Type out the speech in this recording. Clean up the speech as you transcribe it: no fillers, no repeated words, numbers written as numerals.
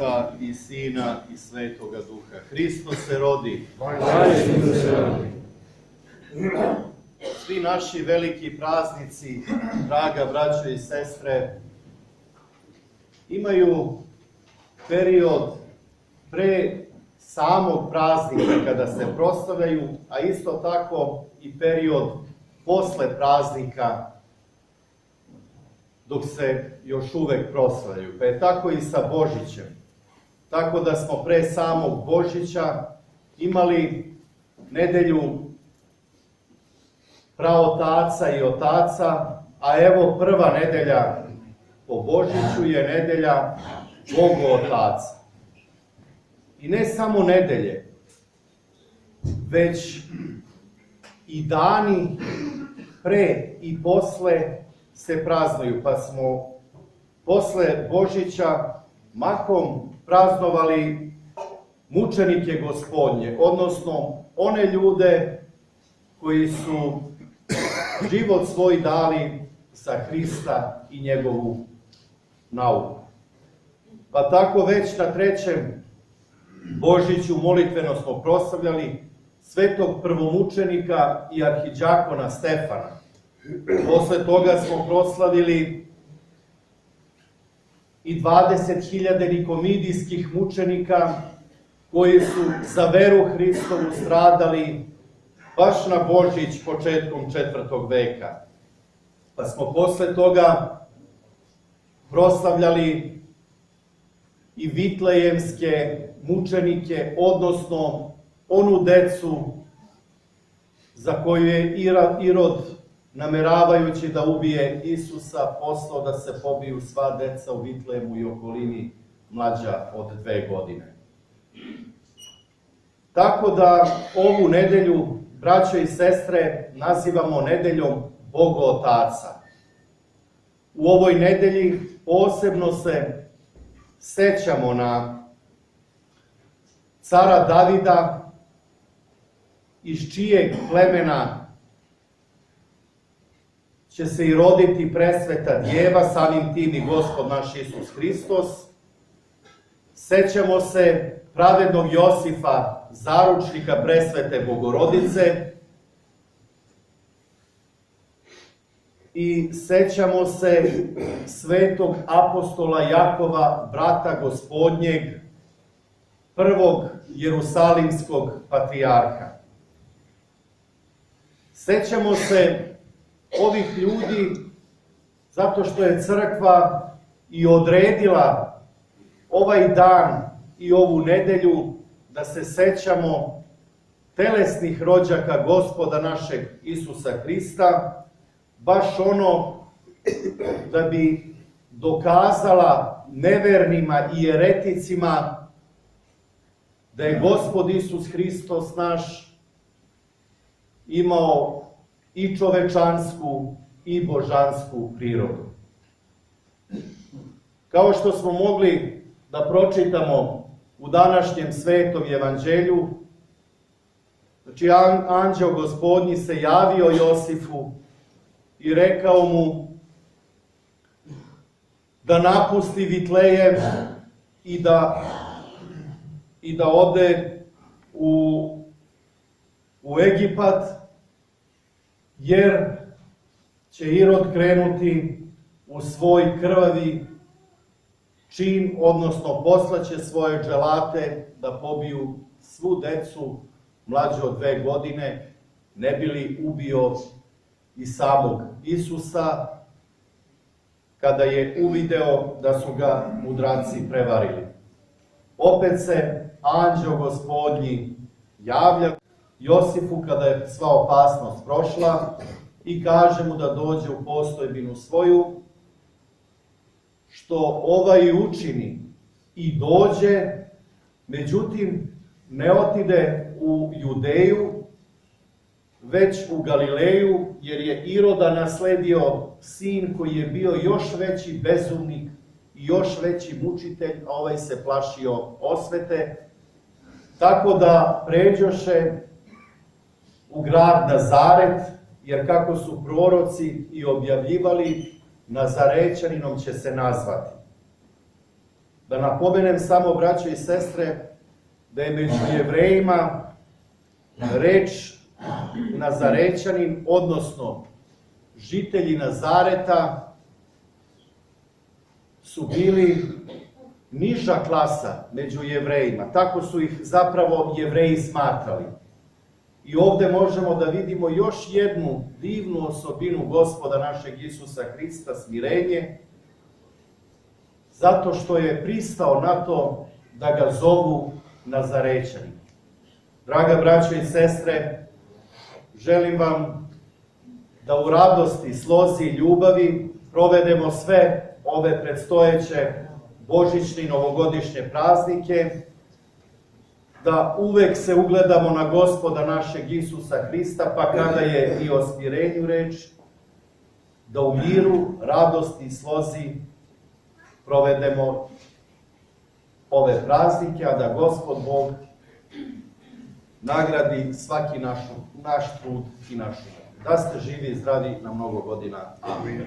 Oca i Sina i Svetoga Duha. Hristos se rodi. Svi naši veliki praznici, draga braćo i sestre, imaju period pre samog praznika kada se proslavljaju, a isto tako i period posle praznika dok se još uvek proslavljaju. Pa je tako i sa Božićem. Tako da smo pre samog Božića imali nedelju praotaca i otaca, a evo prva nedelja po Božiću je nedelja Bogotaca. I ne samo nedelje, već i dani pre i posle se praznuju, pa smo posle Božića mahom praznovali mučenike Gospodnje, odnosno one ljude koji su život svoj dali za Hrista i njegovu nauku. Pa tako već na trećem Božiću molitveno smo proslavljali svetog prvomučenika i arhidžakona Stefana. Posle toga smo proslavili i 20.000 nikomidijskih mučenika koji su za veru Hristovu stradali baš na Božić početkom 4. veka. Pa smo posle toga proslavljali i vitlejemske mučenike, odnosno onu decu za koju je Irod, nameravajući da ubije Isusa, poslao da se pobiju sva deca u Vitlejemu i okolini mlađa od 2 godine. Tako da ovu nedelju, braćo i sestre, nazivamo nedeljom Bogotaca. U ovoj nedelji posebno se sećamo na cara Davida, iz čijeg plemena će se i roditi presveta djeva, samim tim i Gospod naš Isus Hristos. Sećamo se pravednog Josifa, zaručnika presvete Bogorodice, i sećamo se svetog apostola Jakova, brata Gospodnjeg, prvog jerusalimskog patrijarha. Sećamo se ovih ljudi zato što je crkva i odredila ovaj dan i ovu nedelju da se sećamo telesnih rođaka Gospoda našeg Isusa Hrista, baš ono da bi dokazala nevernima i jereticima da je Gospod Isus Hristos naš imao i čovečansku i božansku prirodu. Kao što smo mogli da pročitamo u današnjem Svetom evanđelju, znači anđeo Gospodnji se javio Josifu i rekao mu da napusti Vitlejem i da ode u Egipat, jer će Irod krenuti u svoj krvavi čin, odnosno poslaće svoje dželate da pobiju svu decu mlađe od 2 godine, ne bi li ubio i samog Isusa, kada je uvideo da su ga mudraci prevarili. Opet se anđeo Gospodnji javlja Josifu kada je sva opasnost prošla i kaže mu da dođe u postojbinu svoju, što ovaj učini i dođe, međutim ne otide u Judeju, već u Galileju, jer je Iroda nasledio sin koji je bio još veći bezumnik i još veći mučitelj, a ovaj se plašio osvete, tako da pređoše u grad Nazaret, jer kako su proroci i objavljivali, Nazarećaninom će se nazvati. Da napomenem samo, braćo i sestre, da je među Jevrejima reč Nazarećanin, odnosno žitelji Nazareta, su bili niža klasa među Jevrejima. Tako su ih zapravo Jevreji smatrali. I ovde možemo da vidimo još jednu divnu osobinu Gospoda našeg Isusa Hrista, smirenje, zato što je pristao na to da ga zovu Nazarećani. Draga braćo i sestre, želim vam da u radosti, slozi i ljubavi provedemo sve ove predstojeće božićne i novogodišnje praznike, da uvek se ugledamo na Gospoda našeg Isusa Hrista, pa kada je i o smirenju reč, da u miru, radosti i slozi provedemo ove praznike, a da Gospod Bog nagradi svaki naš trud i našu. Da ste živi i zdravi na mnogo godina. Amin.